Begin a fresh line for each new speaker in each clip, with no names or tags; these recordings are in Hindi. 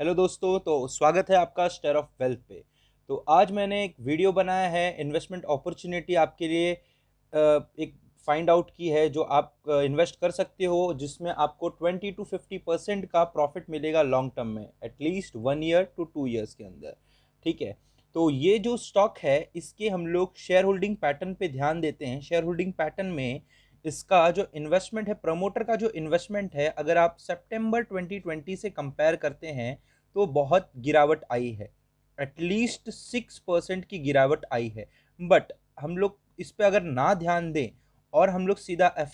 हेलो दोस्तों, तो स्वागत है आपका स्टेयर ऑफ वेल्थ पे। तो आज मैंने एक वीडियो बनाया है इन्वेस्टमेंट अपॉर्चुनिटी आपके लिए। एक फाइंड आउट की है जो आप इन्वेस्ट कर सकते हो, जिसमें आपको 20 to 50% का प्रॉफिट मिलेगा लॉन्ग टर्म में, एटलीस्ट 1 ईयर to 2 ईयर्स के अंदर। ठीक है। तो ये जो स्टॉक है, इसके हम लोग शेयर होल्डिंग पैटर्न पे ध्यान देते हैं। शेयर होल्डिंग पैटर्न में इसका जो इन्वेस्टमेंट है, प्रमोटर का जो इन्वेस्टमेंट है, अगर आप सितंबर 2020 से कंपेयर करते हैं तो बहुत गिरावट आई है। एटलीस्ट 6% की गिरावट आई है। बट हम लोग इस पे अगर ना ध्यान दें और हम लोग सीधा एफ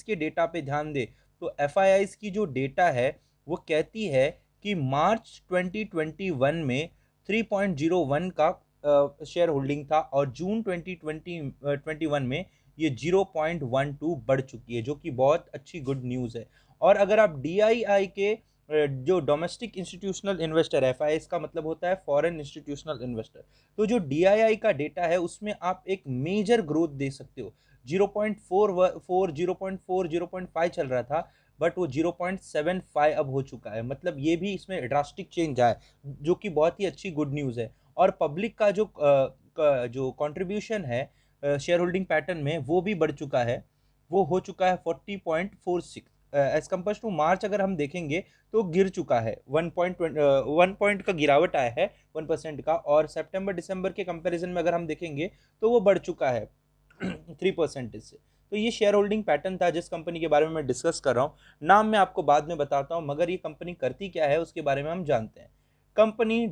के डेटा पे ध्यान दें, तो एफ की जो डेटा है वो कहती है कि मार्च 2021 में 3.01 का शेयर होल्डिंग था और जून 2021 में ये 0.12 बढ़ चुकी है, जो कि बहुत अच्छी गुड न्यूज़ है। और अगर आप डीआईआई के जो डोमेस्टिक इंस्टीट्यूशनल इन्वेस्टर है, एफआईआई का मतलब होता है फॉरेन इंस्टीट्यूशनल इन्वेस्टर, तो जो डीआईआई का डेटा है उसमें आप एक मेजर ग्रोथ दे सकते हो। 0.44 0.4 0.5 चल रहा था, बट वो 0.75 अब हो चुका है। मतलब ये भी इसमें ड्रास्टिक चेंज आया, जो कि बहुत ही अच्छी गुड न्यूज़ है। और पब्लिक का जो कंट्रीब्यूशन है शेयर होल्डिंग पैटर्न में, वो भी बढ़ चुका है। वो हो चुका है 40.46। एज कम्पेयर टू मार्च अगर हम देखेंगे तो गिर चुका है, 1 पॉइंट का गिरावट आया है, 1% का। और सितंबर दिसंबर के कंपैरिजन में अगर हम देखेंगे तो वो बढ़ चुका है 3% से। तो ये शेयर होल्डिंग पैटर्न था जिस कंपनी के बारे में मैं डिस्कस कर रहा हूँ। नाम मैं आपको बाद में बताता हूँ, मगर ये कंपनी करती क्या है उसके बारे में हम जानते हैं। कंपनी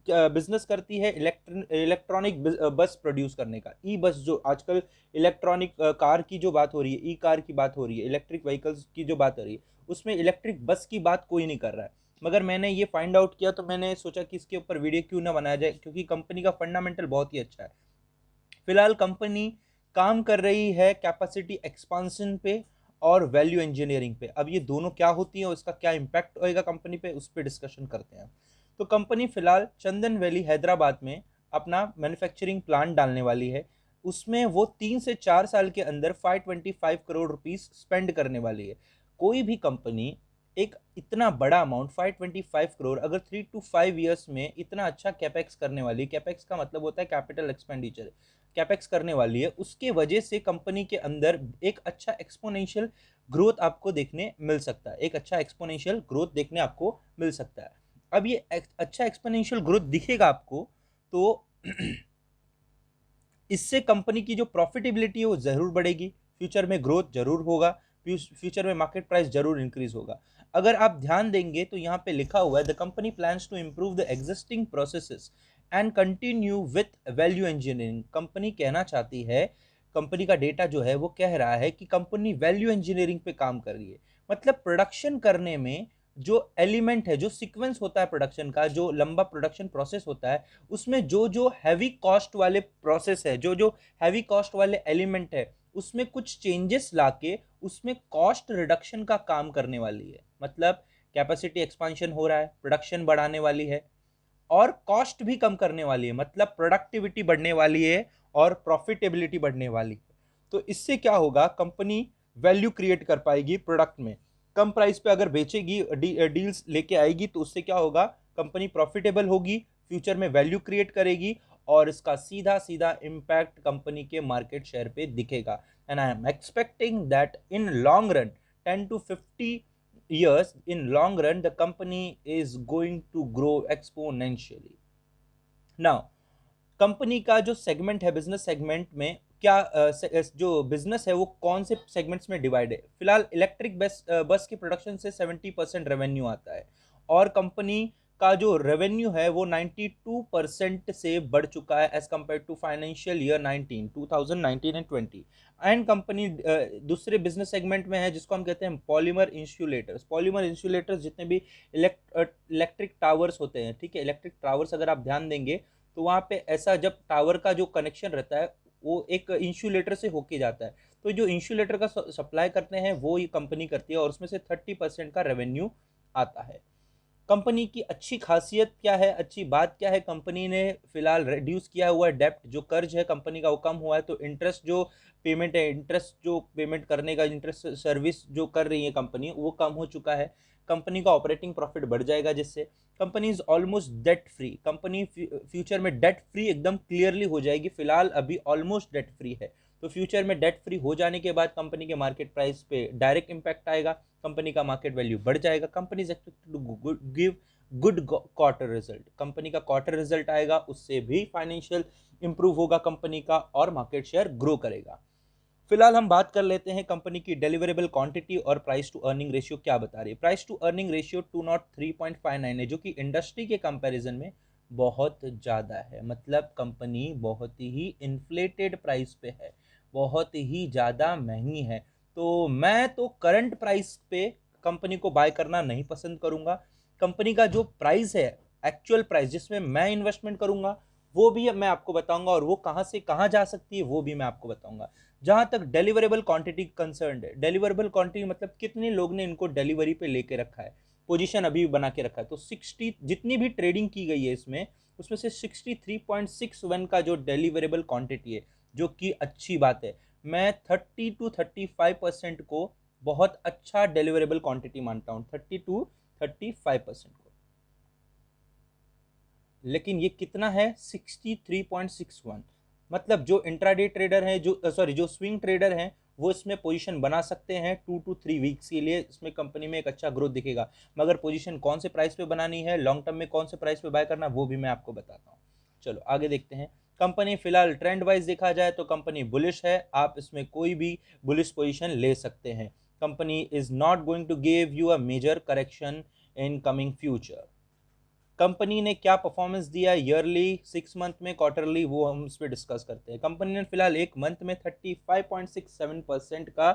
बिजनेस करती है इलेक्ट्रॉनिक बस प्रोड्यूस करने का। ई बस, जो आजकल इलेक्ट्रॉनिक कार की जो बात हो रही है, ई कार की बात हो रही है, इलेक्ट्रिक व्हीकल्स की जो बात हो रही है, उसमें इलेक्ट्रिक बस की बात कोई नहीं कर रहा है। मगर मैंने ये फाइंड आउट किया तो मैंने सोचा कि इसके ऊपर वीडियो क्यों ना बनाया जाए, क्योंकि कंपनी का फंडामेंटल बहुत ही अच्छा है। फिलहाल कंपनी काम कर रही है कैपेसिटी एक्सपांशन पे और वैल्यू इंजीनियरिंग पे। अब ये दोनों क्या होती है और इसका क्या इम्पैक्ट होएगा कंपनी पे, उस पर डिस्कशन करते हैं। तो कंपनी फिलहाल चंदन वैली हैदराबाद में अपना मैन्युफैक्चरिंग प्लांट डालने वाली है। उसमें वो 3 से 4 साल के अंदर 525 करोड़ रुपीस स्पेंड करने वाली है। कोई भी कंपनी एक इतना बड़ा अमाउंट 525 करोड़ अगर 3 to 5 ईयर्स में इतना अच्छा कैपेक्स करने वाली, कैपेक्स का मतलब होता है कैपिटल एक्सपेंडिचर, कैपेक्स करने वाली है, उसके वजह से कंपनी के अंदर एक अच्छा एक्सपोनेंशियल ग्रोथ आपको देखने मिल सकता है। एक अच्छा एक्सपोनेंशियल ग्रोथ देखने आपको मिल सकता है। अब ये अच्छा एक्सपोनेंशियल ग्रोथ दिखेगा आपको, तो इससे कंपनी की जो प्रॉफिटेबिलिटी है वो जरूर बढ़ेगी, फ्यूचर में ग्रोथ जरूर होगा, फ्यूचर में मार्केट प्राइस जरूर इंक्रीज होगा। अगर आप ध्यान देंगे तो यहाँ पे लिखा हुआ है the company plans to improve the existing processes and continue with value engineering. Company कहना चाहती है, कंपनी का डेटा जो है वो कह रहा है कि कंपनी वैल्यू इंजीनियरिंग पे काम कर रही है। मतलब प्रोडक्शन करने में जो एलिमेंट है, जो सीक्वेंस होता है प्रोडक्शन का, जो लंबा प्रोडक्शन प्रोसेस होता है, उसमें जो जो हैवी कॉस्ट वाले प्रोसेस है, जो जो हैवी कॉस्ट वाले एलिमेंट है, उसमें कुछ चेंजेस लाके उसमें कॉस्ट रिडक्शन का काम करने वाली है। मतलब कैपेसिटी एक्सपांशन हो रहा है, प्रोडक्शन बढ़ाने वाली है और कॉस्ट भी कम करने वाली है, मतलब प्रोडक्टिविटी बढ़ने वाली है और प्रॉफिटेबिलिटी बढ़ने वाली है। तो इससे क्या होगा, कंपनी वैल्यू क्रिएट कर पाएगी प्रोडक्ट में। कम प्राइस पे अगर बेचेगी, डील्स लेके आएगी, तो उससे क्या होगा, कंपनी प्रॉफिटेबल होगी, फ्यूचर में वैल्यू क्रिएट करेगी और इसका सीधा सीधा इम्पैक्ट कंपनी के मार्केट शेयर पे दिखेगा। And I am expecting that in long run, 10 to 50 years, in long run the company is going to grow exponentially. Now company का जो सेगमेंट है, बिजनेस सेगमेंट में क्या जो बिजनेस है वो कौन से सेगमेंट्स में डिवाइड है। फिलहाल इलेक्ट्रिक बस की प्रोडक्शन से 70% रेवेन्यू आता है और कंपनी का जो रेवेन्यू है वो 92% से बढ़ चुका है as compare to financial year 2019 and 20। And company दूसरे बिजनेस सेगमेंट में है जिसको हम कहते हैं पॉलीमर इंसुलेटर्स। पॉलीमर इंसुलेटर्स जितने भी इलेक्ट्रिक टावर्स होते हैं, ठीक है, इलेक्ट्रिक टावर्स अगर आप ध्यान देंगे तो वहाँ पे ऐसा, जब टावर का जो कनेक्शन रहता है वो एक इंसुलेटर से होके जाता है, तो जो इंसुलेटर का सप्लाई करते हैं वो ये कंपनी करती है और उसमें से 30% का रेवेन्यू आता है। कंपनी की अच्छी खासियत क्या है, अच्छी बात क्या है, कंपनी ने फिलहाल रिड्यूस किया हुआ है डेप्ट, जो कर्ज है कंपनी का वो कम हुआ है। तो इंटरेस्ट जो पेमेंट है, इंटरेस्ट जो पेमेंट करने का, इंटरेस्ट सर्विस जो कर रही है कंपनी, वो कम हो चुका है। कंपनी का ऑपरेटिंग प्रॉफिट बढ़ जाएगा, जिससे company is almost debt free. Company future में डेट फ्री एकदम क्लियरली हो जाएगी। फिलहाल अभी ऑलमोस्ट डेट फ्री है, तो फ्यूचर में डेट फ्री हो जाने के बाद कंपनी के मार्केट प्राइस पे डायरेक्ट इंपैक्ट आएगा, कंपनी का मार्केट वैल्यू बढ़ जाएगा। Company is expected to give good quarter result. Company का क्वार्टर रिजल्ट आएगा, उससे भी फाइनेंशियल इंप्रूव होगा कंपनी का और मार्केट शेयर ग्रो करेगा। फिलहाल हम बात कर लेते हैं कंपनी की डिलीवरेबल क्वांटिटी और प्राइस टू अर्निंग रेशियो क्या बता रही है। प्राइस टू अर्निंग रेशियो 203.59 है, जो कि इंडस्ट्री के कंपैरिजन में बहुत ज़्यादा है। मतलब कंपनी बहुत ही इन्फ्लेटेड प्राइस पे है, बहुत ही ज़्यादा महंगी है। तो मैं तो करंट प्राइस पे कंपनी को बाय करना नहीं पसंद करूंगा। कंपनी का जो प्राइस है, एक्चुअल प्राइस जिसमें मैं इन्वेस्टमेंट करूंगा, वो भी मैं आपको बताऊंगा, और वो कहाँ से कहाँ जा सकती है वो भी मैं आपको बताऊंगा। जहां तक डिलीवरेबल क्वांटिटी कंसर्न है, डिलीवरेबल क्वांटिटी मतलब कितने लोग ने इनको डिलीवरी पे लेके रखा है, पोजीशन अभी भी बना के रखा है। तो 60 जितनी भी ट्रेडिंग की गई है इसमें, उसमें से 63.61 का जो डिलीवरेबल क्वांटिटी है, जो कि अच्छी बात है। मैं 30 to 35% को बहुत अच्छा डिलीवरेबल क्वांटिटी मानता हूँ, 30 to 35% को। लेकिन ये कितना है, 63.61। मतलब जो इंट्राडे ट्रेडर हैं, जो स्विंग ट्रेडर हैं, वो इसमें पोजीशन बना सकते हैं 2 to 3 वीक्स के लिए। इसमें कंपनी में एक अच्छा ग्रोथ दिखेगा, मगर पोजीशन कौन से प्राइस पे बनानी है, लॉन्ग टर्म में कौन से प्राइस पे बाय करना, वो भी मैं आपको बताता हूँ। चलो आगे देखते हैं। कंपनी फिलहाल ट्रेंड वाइज देखा जाए तो कंपनी बुलिश है, आप इसमें कोई भी बुलिश पोजीशन ले सकते हैं। Company is not going to give you a major correction in coming future. Company ने क्या परफॉर्मेंस दिया ईयरली, 6 मंथ में, क्वार्टरली, वो हम इस पर डिस्कस करते हैं। कंपनी ने फिलहाल एक मंथ में 35.67% का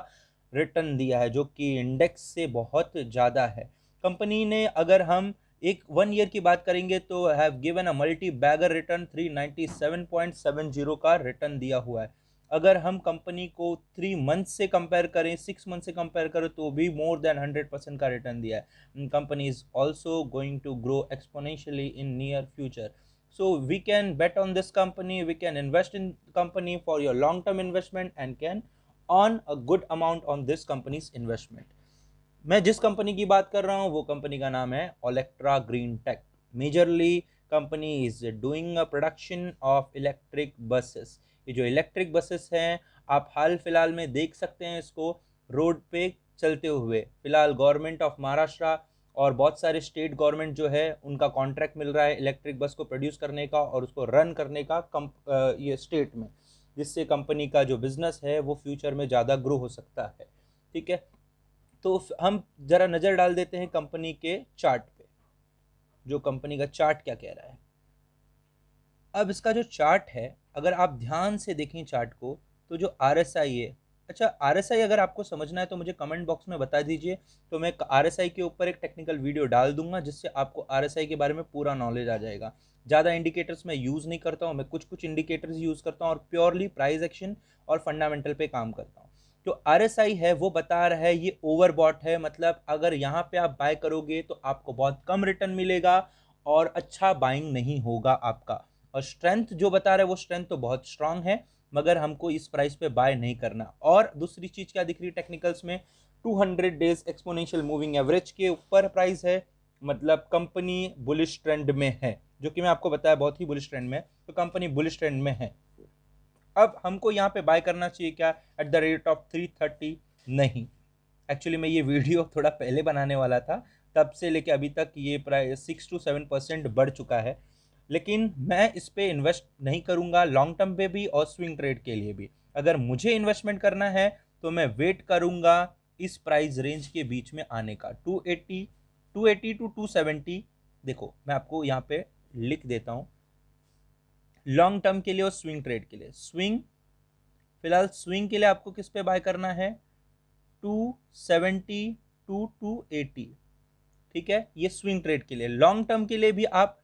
रिटर्न दिया है, जो कि इंडेक्स से बहुत ज़्यादा है। कंपनी ने, अगर हम एक 1 ईयर की बात करेंगे, तो have given a multi bagger return 397.70 का रिटर्न दिया हुआ है। अगर हम कंपनी को 3 मंथ से कंपेयर करें, 6 मंथ से कंपेयर करें, तो भी मोर देन 100% का रिटर्न दिया है। Company is also going to grow exponentially in near future, so we can bet on this company, we can invest in company for your long term investment and can earn a good amount on this company's investment। मैं जिस कंपनी की बात कर रहा हूँ वो कंपनी का नाम है Olectra Green Tech. Majorly company is doing a production of electric buses. ये जो इलेक्ट्रिक बसेस हैं, आप हाल फिलहाल में देख सकते हैं इसको रोड पे चलते हुए। फिलहाल गवर्नमेंट ऑफ महाराष्ट्र और बहुत सारे स्टेट गवर्नमेंट जो है, उनका कॉन्ट्रैक्ट मिल रहा है इलेक्ट्रिक बस को प्रोड्यूस करने का और उसको रन करने का ये स्टेट में, जिससे कंपनी का जो बिजनेस है वो फ्यूचर में ज़्यादा ग्रो हो सकता है। ठीक है, तो हम जरा नज़र डाल देते हैं कंपनी के चार्ट पे, जो कंपनी का चार्ट क्या कह रहा है। अब इसका जो चार्ट है, अगर आप ध्यान से देखें चार्ट को, तो जो RSI है, अच्छा RSI अगर आपको समझना है तो मुझे कमेंट बॉक्स में बता दीजिए, तो मैं RSI के ऊपर एक टेक्निकल वीडियो डाल दूंगा, जिससे आपको RSI के बारे में पूरा नॉलेज आ जाएगा। ज़्यादा इंडिकेटर्स मैं यूज़ नहीं करता हूँ, मैं कुछ कुछ इंडिकेटर्स यूज़ करता हूँ और प्योरली प्राइस एक्शन और फंडामेंटल पे काम करता हूँ। जो RSI है वो बता रहा है ये ओवरबॉट है, मतलब अगर यहाँ पे आप बाय करोगे तो आपको बहुत कम रिटर्न मिलेगा और अच्छा बाइंग नहीं होगा आपका। और स्ट्रेंथ जो बता रहा है वो स्ट्रेंथ तो बहुत स्ट्रांग है, मगर हमको इस प्राइस पे बाय नहीं करना। और दूसरी चीज क्या दिख रही है टेक्निकल्स में, 200 डेज एक्सपोनेंशियल मूविंग एवरेज के ऊपर प्राइस है, मतलब कंपनी बुलिश ट्रेंड में है, जो कि मैं आपको बताया बहुत ही बुलिश ट्रेंड में, तो कंपनी बुलिश ट्रेंड में है। अब हमको यहाँ पे बाय करना चाहिए क्या एट द रेट ऑफ 330? नहीं, एक्चुअली मैं ये वीडियो थोड़ा पहले बनाने वाला था, तब से लेके अभी तक ये प्राइस 6 to 7% बढ़ चुका है। लेकिन मैं इस पे इन्वेस्ट नहीं करूंगा लॉन्ग टर्म पे भी और स्विंग ट्रेड के लिए भी। अगर मुझे इन्वेस्टमेंट करना है तो मैं वेट करूंगा इस प्राइस रेंज के बीच में आने का, 280 to 270। देखो मैं आपको यहाँ पे लिख देता हूँ, लॉन्ग टर्म के लिए और स्विंग ट्रेड के लिए। फिलहाल स्विंग के लिए आपको किस पे बाय करना है, 270 to 280। ठीक है, ये स्विंग ट्रेड के लिए। लॉन्ग टर्म के लिए भी आप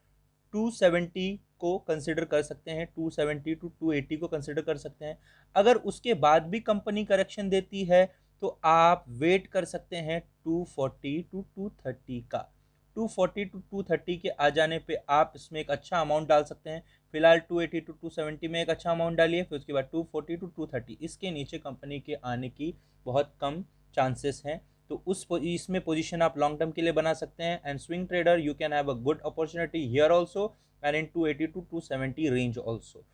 270 को कंसिडर कर सकते हैं, 270 to 280 को कंसिडर कर सकते हैं। अगर उसके बाद भी कंपनी करेक्शन देती है तो आप वेट कर सकते हैं 240 to 230 का। 240 to 230 के आ जाने पे आप इसमें एक अच्छा अमाउंट डाल सकते हैं। फिलहाल 280 to 270 में एक अच्छा अमाउंट डालिए, फिर उसके बाद 240 to 230। इसके नीचे कंपनी के आने की बहुत कम चांसेस हैं, तो इसमें पोजीशन आप लॉन्ग टर्म के लिए बना सकते हैं। And swing trader you can have a good opportunity here also and in 280 to 270 range also.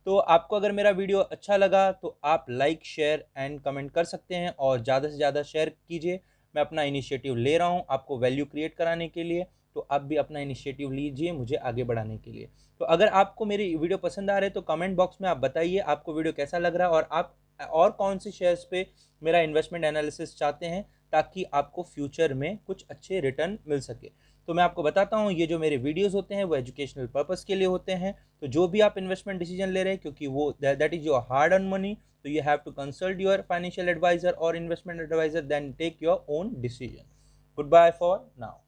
तो आपको अगर मेरा वीडियो अच्छा लगा तो आप लाइक शेयर एंड कमेंट कर सकते हैं और ज़्यादा से ज़्यादा शेयर कीजिए। मैं अपना इनिशिएटिव ले रहा हूँ आपको वैल्यू क्रिएट कराने के लिए, तो आप भी अपना इनिशिएटिव लीजिए मुझे आगे बढ़ाने के लिए। तो अगर आपको मेरी वीडियो पसंद आ रहे तो कमेंट बॉक्स में आप बताइए आपको वीडियो कैसा लग रहा है और आप और कौन से शेयर्स पे मेरा इन्वेस्टमेंट एनालिसिस चाहते हैं, ताकि आपको फ्यूचर में कुछ अच्छे रिटर्न मिल सके। तो मैं आपको बताता हूँ ये जो मेरे वीडियोस होते हैं वो एजुकेशनल पर्पस के लिए होते हैं। तो जो भी आप इन्वेस्टमेंट डिसीजन ले रहे हैं, क्योंकि वो that is your hard earn money, तो you have to consult your financial adviser और investment adviser, then take your own decision. Goodbye for now.